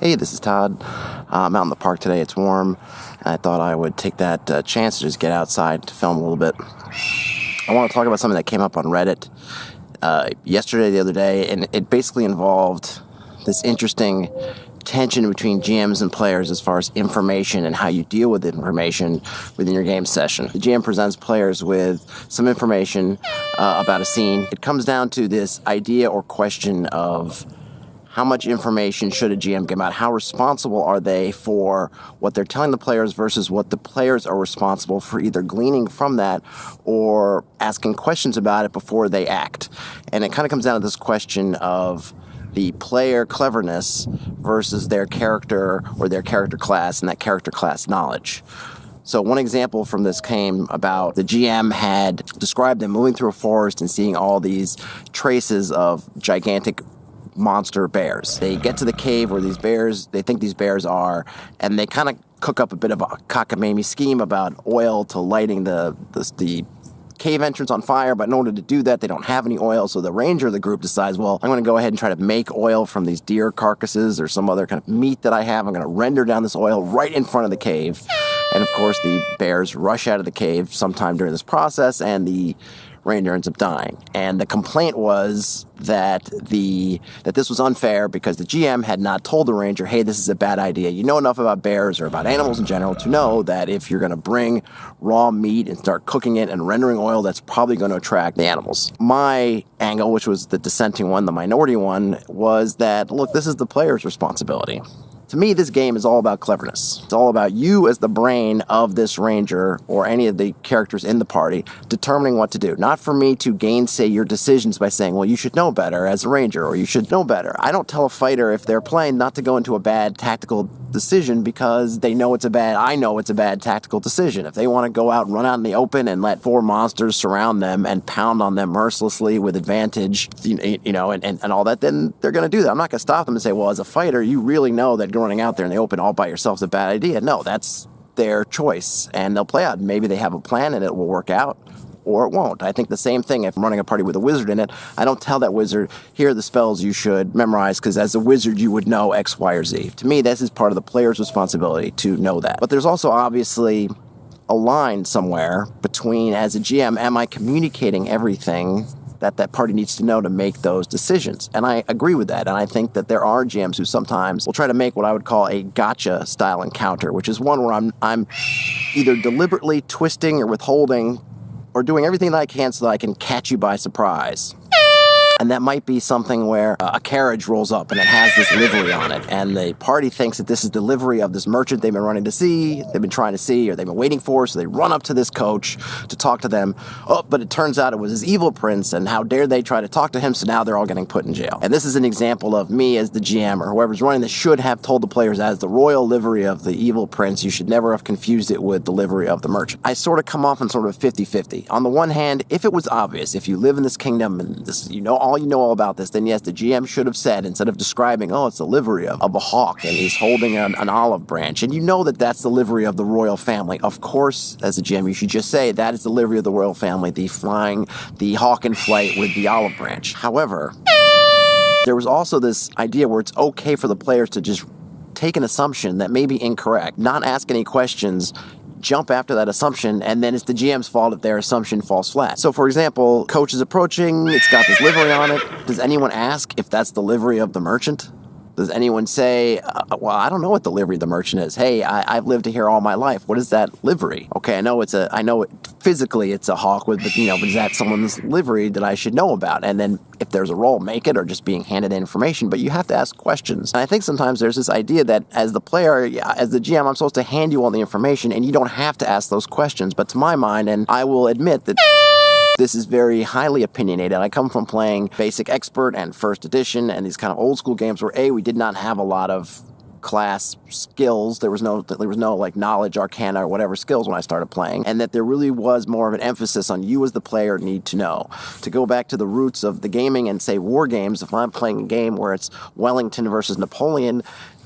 Hey, this is Todd. I'm out in the park today. It's warm. And I thought I would take that chance to just get outside to film a little bit. I want to talk about something that came up on Reddit the other day, and it basically involved this interesting tension between GMs and players as far as information and how you deal with information within your game session. The GM presents players with some information about a scene. It comes down to this idea or question of how much information should a GM give out? How responsible are they for what they're telling the players versus what the players are responsible for either gleaning from that or asking questions about it before they act? And it kind of comes down to this question of the player cleverness versus their character or their character class and that character class knowledge. So one example from this came about the GM had described them moving through a forest and seeing all these traces of gigantic monster bears. They get to the cave where they think these bears are, and they kind of cook up a bit of a cockamamie scheme about oil to lighting the cave entrance on fire, but in order to do that, they don't have any oil, so the ranger of the group decides, well, I'm going to go ahead and try to make oil from these deer carcasses or some other kind of meat that I have. I'm going to render down this oil right in front of the cave, and of course, the bears rush out of the cave sometime during this process, and the ranger ends up dying. And the complaint was that this was unfair because the GM had not told the ranger, hey, this is a bad idea. You know enough about bears or about animals in general to know that if you're going to bring raw meat and start cooking it and rendering oil, that's probably going to attract the animals. My angle, which was the dissenting one, the minority one, was that, look, this is the player's responsibility. To me, this game is all about cleverness. It's all about you as the brain of this ranger or any of the characters in the party determining what to do. Not for me to gainsay your decisions by saying, well, you should know better as a ranger or you should know better. I don't tell a fighter if they're playing not to go into a bad tactical decision because I know it's a bad tactical decision. If they want to go out and run out in the open and let 4 monsters surround them and pound on them mercilessly with advantage, and all that, then they're going to do that. I'm not going to stop them and say, well, as a fighter, you really know that running out there in the open all by yourself is a bad idea. No, that's their choice, and they'll play out. Maybe they have a plan and it will work out, or it won't. I think the same thing if I'm running a party with a wizard in it. I don't tell that wizard, here are the spells you should memorize, because as a wizard you would know X, Y, or Z. To me, this is part of the player's responsibility to know that. But there's also obviously a line somewhere between, as a GM, am I communicating everything that party needs to know to make those decisions? And I agree with that. And I think that there are GMs who sometimes will try to make what I would call a gotcha style encounter, which is one where I'm either deliberately twisting or withholding or doing everything that I can so that I can catch you by surprise. And that might be something where a carriage rolls up and it has this livery on it, and the party thinks that this is the livery of this merchant they've been trying to see, or they've been waiting for, so they run up to this coach to talk to them. Oh, but it turns out it was his evil prince, and how dare they try to talk to him, so now they're all getting put in jail. And this is an example of me as the GM, or whoever's running this, should have told the players as the royal livery of the evil prince. You should never have confused it with the livery of the merchant. I sort of come off in sort of 50-50. On the one hand, if it was obvious, if you live in this kingdom and this, you know all about this, then yes, the GM should have said, instead of describing, oh, it's the livery of a hawk and he's holding an olive branch, and you know that that's the livery of the royal family. Of course, as a GM, you should just say that is the livery of the royal family, the hawk in flight with the olive branch. However, there was also this idea where it's okay for the players to just take an assumption that may be incorrect, not ask any questions, jump after that assumption, and then it's the GM's fault if their assumption falls flat. So, for example, coach is approaching, it's got this livery on it. Does anyone ask if that's the livery of the merchant? Does anyone say, well, I don't know what the livery of the merchant is. Hey, I've lived here all my life. What is that livery? Okay, I know physically it's a hawk but is that someone's livery that I should know about? And then if there's a role, make it, or just being handed information. But you have to ask questions. And I think sometimes there's this idea that as the player, as the GM, I'm supposed to hand you all the information and you don't have to ask those questions. But to my mind, and I will admit that this is very highly opinionated. I come from playing Basic Expert and First Edition and these kind of old school games where we did not have a lot of class skills. There was no like knowledge, arcana, or whatever skills when I started playing, and that there really was more of an emphasis on you as the player need to know. To go back to the roots of the gaming and say war games, if I'm playing a game where it's Wellington versus Napoleon,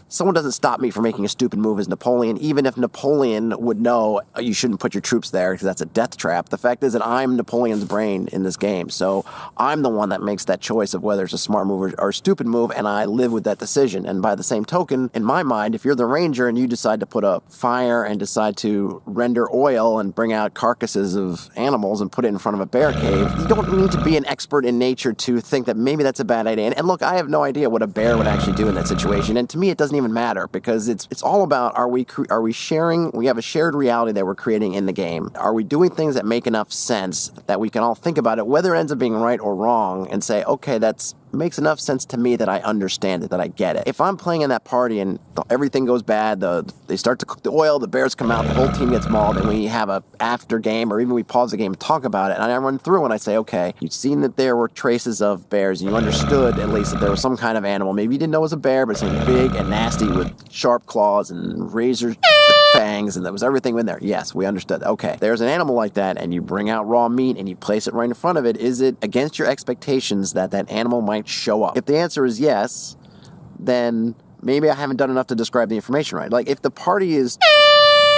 someone doesn't stop me from making a stupid move as Napoleon, even if Napoleon would know you shouldn't put your troops there because that's a death trap. The fact is that I'm Napoleon's brain in this game, so I'm the one that makes that choice of whether it's a smart move or a stupid move, and I live with that decision. And by the same token, in my mind, if you're the ranger and you decide to put a fire and decide to render oil and bring out carcasses of animals and put it in front of a bear cave, you don't need to be an expert in nature to think that maybe that's a bad idea. And look, I have no idea what a bear would actually do in that situation, and to me it doesn't even matter, because it's all about, are we sharing, we have a shared reality that we're creating in the game. Are we doing things that make enough sense that we can all think about it, whether it ends up being right or wrong, and say, okay, that's makes enough sense to me that I understand it, that I get it. If I'm playing in that party and everything goes bad, they start to cook the oil, the bears come out, the whole team gets mauled, and we have a after game, or even we pause the game and talk about it, and I run through and I say, okay, you've seen that there were traces of bears, and you understood at least that there was some kind of animal. Maybe you didn't know it was a bear, but something big and nasty with sharp claws and razor fangs, and there was everything in there. Yes, we understood. Okay, there's an animal like that, and you bring out raw meat and you place it right in front of it. Is it against your expectations that that animal might show up? If the answer is yes, then maybe I haven't done enough to describe the information right. Like, if the party is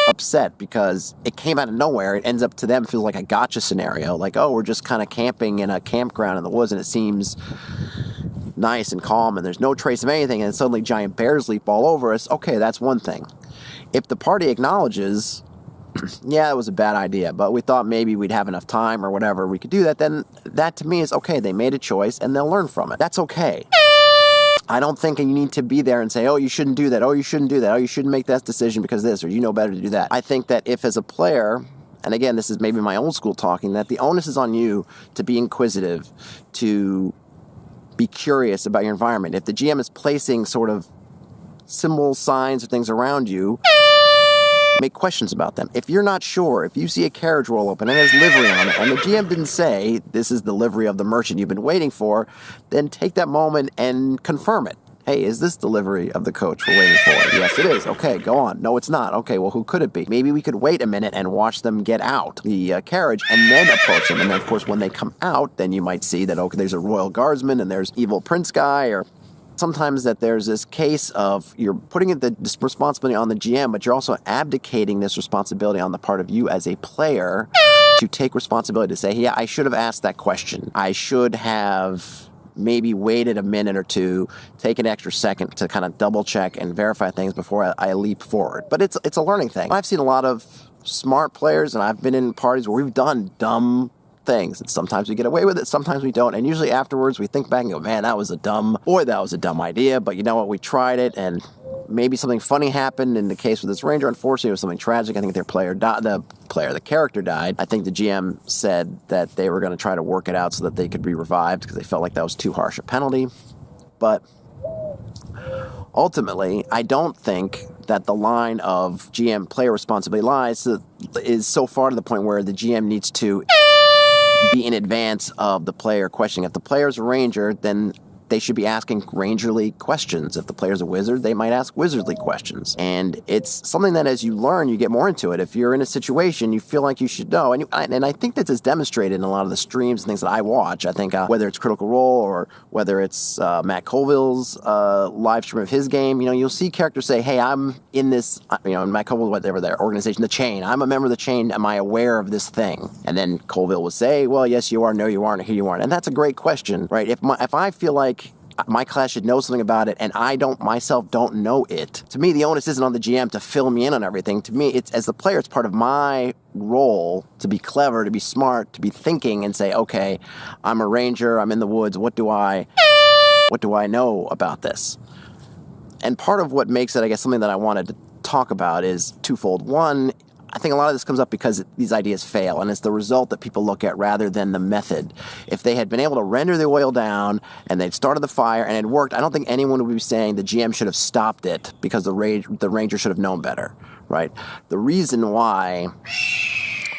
upset because it came out of nowhere, it ends up to them feels like a gotcha scenario, like, oh, we're just kind of camping in a campground in the woods and it seems nice and calm and there's no trace of anything, and suddenly giant bears leap all over us. Okay, that's one thing. If the party acknowledges, yeah, it was a bad idea, but we thought maybe we'd have enough time or whatever, we could do that, then that to me is okay. They made a choice and they'll learn from it. That's okay. I don't think you need to be there and say, oh, you shouldn't do that, oh, you shouldn't do that, oh, you shouldn't make that decision because of this, or you know better to do that. I think that if as a player, and again, this is maybe my old school talking, that the onus is on you to be inquisitive, to be curious about your environment. If the GM is placing sort of symbols, signs, or things around you, make questions about them. If you're not sure, if you see a carriage roll open and there's livery on it, and the GM didn't say, this is the livery of the merchant you've been waiting for, then take that moment and confirm it. Hey, is this the livery of the coach we're waiting for? Yes, it is. Okay, go on. No, it's not. Okay, well, who could it be? Maybe we could wait a minute and watch them get out the carriage and then approach them. And then, of course, when they come out, then you might see that, okay, there's a royal guardsman and there's evil prince guy, or sometimes that there's this case of you're putting this responsibility on the GM, but you're also abdicating this responsibility on the part of you as a player to take responsibility to say, yeah, I should have asked that question. I should have maybe waited a minute or two, take an extra second to kind of double check and verify things before I leap forward. But it's a learning thing. I've seen a lot of smart players, and I've been in parties where we've done dumb things, and sometimes we get away with it, sometimes we don't, and usually afterwards we think back and go, man, that was a dumb idea, but you know what, we tried it, and maybe something funny happened. In the case with this ranger, unfortunately, it was something tragic. I think the character died. I think the GM said that they were going to try to work it out so that they could be revived because they felt like that was too harsh a penalty. But ultimately, I don't think that the line of GM player responsibility is so far to the point where the GM needs to be in advance of the player questioning. If the player's a ranger, then they should be asking rangerly questions. If the player's a wizard, they might ask wizardly questions. And it's something that as you learn, you get more into it. If you're in a situation, you feel like you should know. And I think that is demonstrated in a lot of the streams and things that I watch. I think whether it's Critical Role or whether it's Matt Colville's live stream of his game, you'll see characters say, hey, I'm in this, Matt Colville, whatever their organization, the Chain. I'm a member of the Chain. Am I aware of this thing? And then Colville will say, well, yes, you are. No, you aren't. Here you aren't. And that's a great question, right? If I feel like my class should know something about it, and I don't know it. To me, the onus isn't on the GM to fill me in on everything. To me, it's as the player, it's part of my role to be clever, to be smart, to be thinking and say, okay, I'm a ranger, I'm in the woods, what do I know about this? And part of what makes it, I guess, something that I wanted to talk about is twofold. One, I think a lot of this comes up because these ideas fail, and it's the result that people look at rather than the method. If they had been able to render the oil down and they'd started the fire and it worked, I don't think anyone would be saying the GM should have stopped it because the ranger should have known better, right? The reason why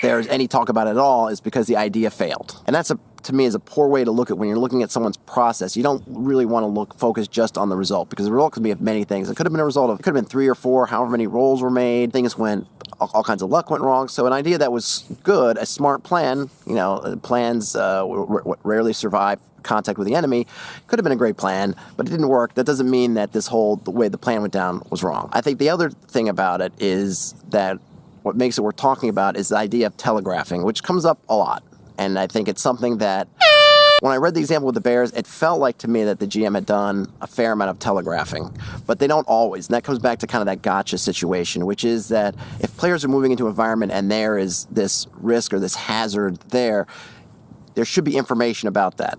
there's any talk about it at all is because the idea failed. And that's a to me, is a poor way to look at when you're looking at someone's process. You don't really want to focus just on the result, because the result could be of many things. It could have been a result of, it could have been 3 or 4, however many rolls were made, things went, all kinds of luck went wrong. So an idea that was good, a smart plan, plans rarely survive contact with the enemy, could have been a great plan, but it didn't work. That doesn't mean that the way the plan went down was wrong. I think the other thing about it is that what makes it worth talking about is the idea of telegraphing, which comes up a lot. And I think it's something that, when I read the example with the bears, it felt like to me that the GM had done a fair amount of telegraphing. But they don't always. And that comes back to kind of that gotcha situation, which is that if players are moving into an environment and there is this risk or this hazard there should be information about that.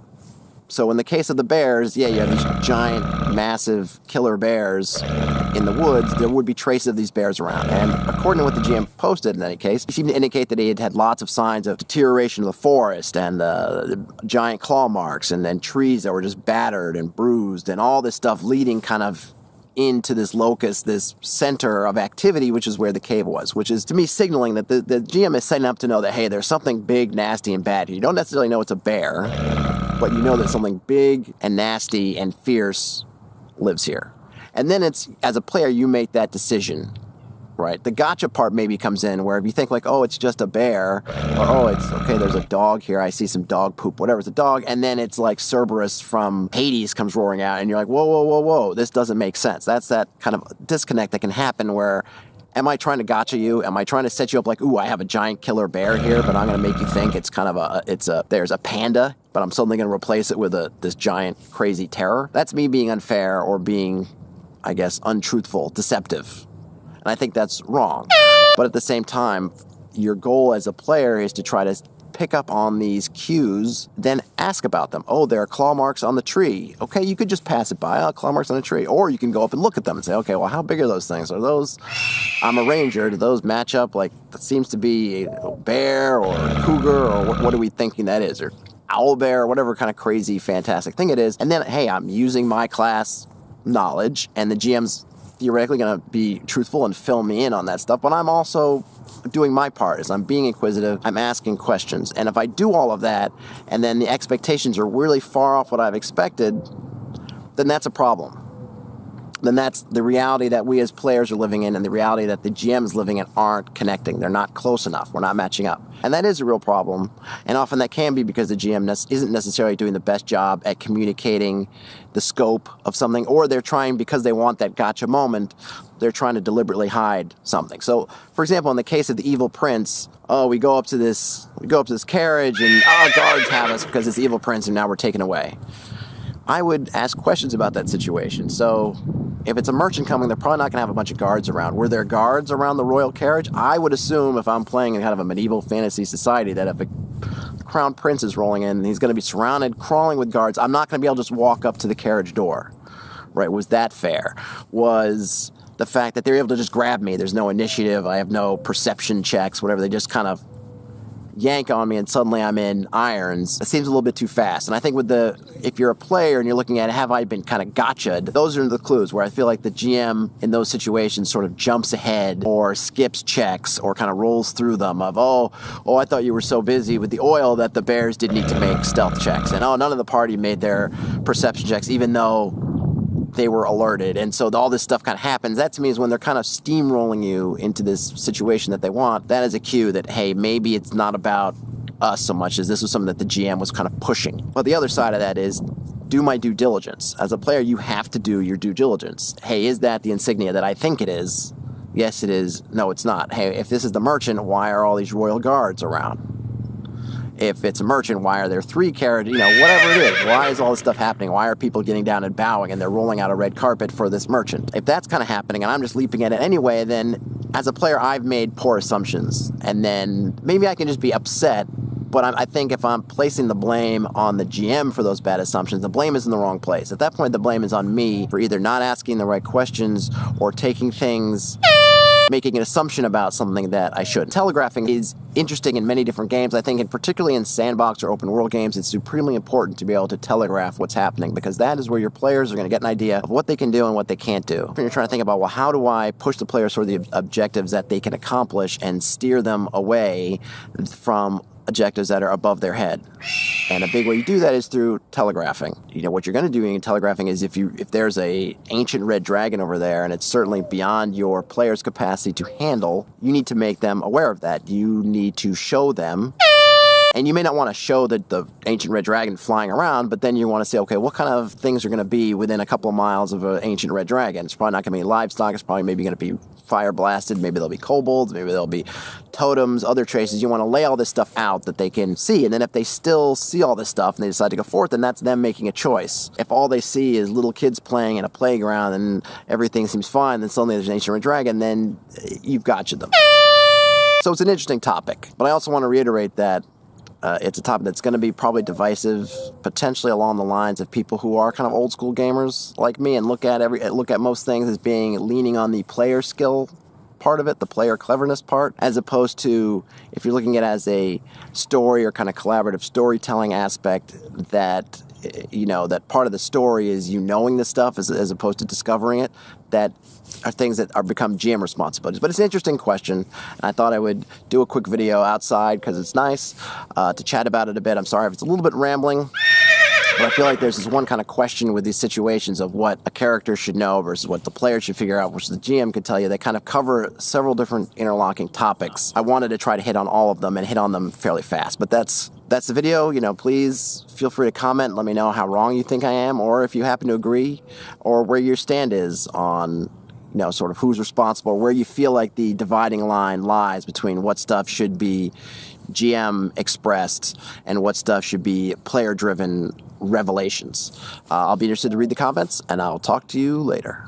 So in the case of the bears, you have these giant, massive killer bears in the woods. There would be traces of these bears around. And according to what the GM posted in any case, he seemed to indicate that he had had lots of signs of deterioration of the forest and giant claw marks and then trees that were just battered and bruised and all this stuff leading kind of into this locus, this center of activity, which is where the cave was, which is, to me, signaling that the GM is setting up to know that, hey, there's something big, nasty, and bad here. You don't necessarily know it's a bear, but you know that something big and nasty and fierce lives here. And then it's, as a player, you make that decision, right? The gotcha part maybe comes in where if you think like, oh, it's just a bear, or oh, it's okay, there's a dog here, I see some dog poop, whatever, it's a dog, and then it's like Cerberus from Hades comes roaring out, and you're like, whoa, this doesn't make sense. That's that kind of disconnect that can happen where, am I trying to gotcha you? Am I trying to set you up like, ooh, I have a giant killer bear here, but I'm going to make you think it's kind of there's a panda, but I'm suddenly going to replace it with this giant crazy terror? That's me being unfair or being, I guess, untruthful, deceptive. And I think that's wrong. But at the same time, your goal as a player is to try to pick up on these cues, then ask about them. Oh, there are claw marks on the tree. Okay, you could just pass it by. Oh, claw marks on the tree. Or you can go up and look at them and say, okay, well, how big are those things? Are those, I'm a ranger, do those match up? Like, that seems to be a bear or a cougar, or what are we thinking that is? Or owl bear, or whatever kind of crazy, fantastic thing it is. And then, hey, I'm using my class knowledge, and the GM's theoretically going to be truthful and fill me in on that stuff, but I'm also doing my part. Is I'm being inquisitive, I'm asking questions, and if I do all of that and then the expectations are really far off what I've expected, then that's a problem. Then that's the reality that we as players are living in and the reality that the GM is living in aren't connecting. They're not close enough. We're not matching up. And that is a real problem. And often that can be because the GM isn't necessarily doing the best job at communicating the scope of something, or they're trying, because they want that gotcha moment, they're trying to deliberately hide something. So, for example, in the case of the evil prince, we go up to this carriage and, guards have us because it's the evil prince and now we're taken away. I would ask questions about that situation. So if it's a merchant coming, they're probably not going to have a bunch of guards around. Were there guards around the royal carriage? I would assume, if I'm playing in kind of a medieval fantasy society, that if a crown prince is rolling in, he's going to be surrounded, crawling with guards. I'm not going to be able to just walk up to the carriage door. Right? Was that fair? Was the fact that they're able to just grab me, there's no initiative, I have no perception checks, whatever, they just kind of yank on me and suddenly I'm in irons. It seems a little bit too fast. And I think if you're a player and you're looking at, have I been kind of gotcha'd, those are the clues where I feel like the GM in those situations sort of jumps ahead or skips checks or kind of rolls through them of, oh, I thought you were so busy with the oil that the bears didn't need to make stealth checks. And none of the party made their perception checks even though they were alerted. And so all this stuff kind of happens. That to me is when they're kind of steamrolling you into this situation that they want. That is a cue that, hey, maybe it's not about us so much as this was something that the GM was kind of pushing. But the other side of that is, do my due diligence. As a player, you have to do your due diligence. Hey, is that the insignia that I think it is? Yes, it is. No, it's not. Hey, if this is the merchant, why are all these royal guards around? If it's a merchant, why are there 3 carriages? Whatever it is. Why is all this stuff happening? Why are people getting down and bowing and they're rolling out a red carpet for this merchant? If that's kind of happening and I'm just leaping at it anyway, then as a player, I've made poor assumptions. And then maybe I can just be upset. But I think if I'm placing the blame on the GM for those bad assumptions, the blame is in the wrong place. At that point, the blame is on me for either not asking the right questions or taking things, making an assumption about something that I shouldn't. Telegraphing is interesting in many different games. I think particularly in sandbox or open world games, it's supremely important to be able to telegraph what's happening, because that is where your players are going to get an idea of what they can do and what they can't do. When you're trying to think about, well, how do I push the players toward the objectives that they can accomplish and steer them away from objectives that are above their head. And a big way you do that is through telegraphing. What you're going to do in telegraphing is if there's a ancient red dragon over there and it's certainly beyond your player's capacity to handle, you need to make them aware of that. You need to show them. And you may not want to show the ancient red dragon flying around, but then you want to say, okay, what kind of things are going to be within a couple of miles of an ancient red dragon? It's probably not going to be livestock. It's probably maybe going to be fire blasted. Maybe there'll be kobolds. Maybe there'll be totems, other traces. You want to lay all this stuff out that they can see. And then if they still see all this stuff and they decide to go forth, then that's them making a choice. If all they see is little kids playing in a playground and everything seems fine, then suddenly there's an ancient red dragon, then you've gotcha them. So it's an interesting topic. But I also want to reiterate that it's a topic that's going to be probably divisive, potentially along the lines of people who are kind of old school gamers like me and look at most things as leaning on the player skill part of it, the player cleverness part, as opposed to if you're looking at it as a story or kind of collaborative storytelling aspect, that that part of the story is knowing this stuff as opposed to discovering it. That are things that are become GM responsibilities. But it's an interesting question, and I thought I would do a quick video outside because it's nice to chat about it a bit. I'm sorry if it's a little bit rambling, but I feel like there's this one kind of question with these situations of what a character should know versus what the player should figure out, which the GM could tell you. They kind of cover several different interlocking topics. I wanted to try to hit on all of them and hit on them fairly fast, but that's the video. Please feel free to comment. Let me know how wrong you think I am, or if you happen to agree, or where your stand is on sort of who's responsible, where you feel like the dividing line lies between what stuff should be GM expressed and what stuff should be player-driven revelations. I'll be interested to read the comments, and I'll talk to you later.